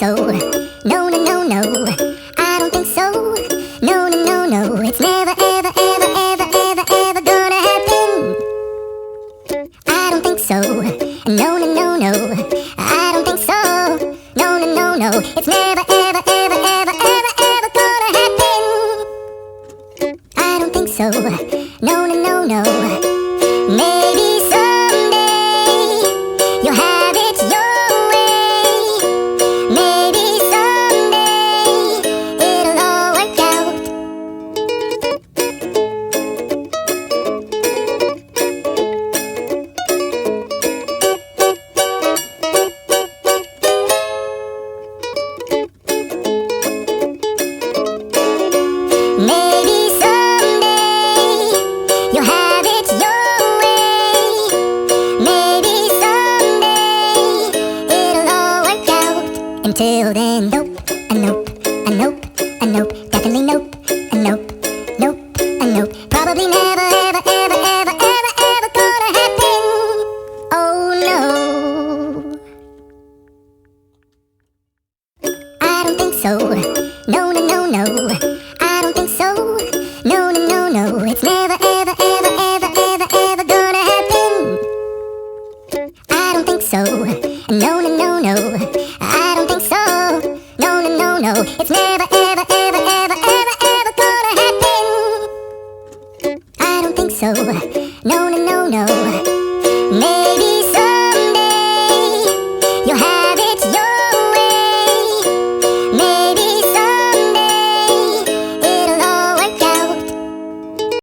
so. No, no, no, no. I don't think so. No, no, no, no. It's never, ever, ever, ever, ever, ever gonna happen. I don't think so. No, no, no, no. I don't think so. No, no, no, no. It's never, ever, ever, ever, ever, ever gonna happen. I don't think so. No, no, no, no. Maybe someday you'll have it your way. Maybe someday it'll all work out. Maybe someday you'll have it your way. Maybe someday it'll all work out. Until then, nope, a nope, a nope, a nope, definitely nope, a nope, nope, a nope. Probably never, ever, ever, ever, ever, ever gonna happen. Oh no. I don't think so. No, no, no, no. I don't think so. No, no, no, no. It's never, ever, ever, ever, ever, ever gonna happen. I don't think so. No, no, no, no. I don't think so. No, no, no, no. It's never, ever, ever, ever, ever, ever gonna happen. I don't think so. No, no, no, no.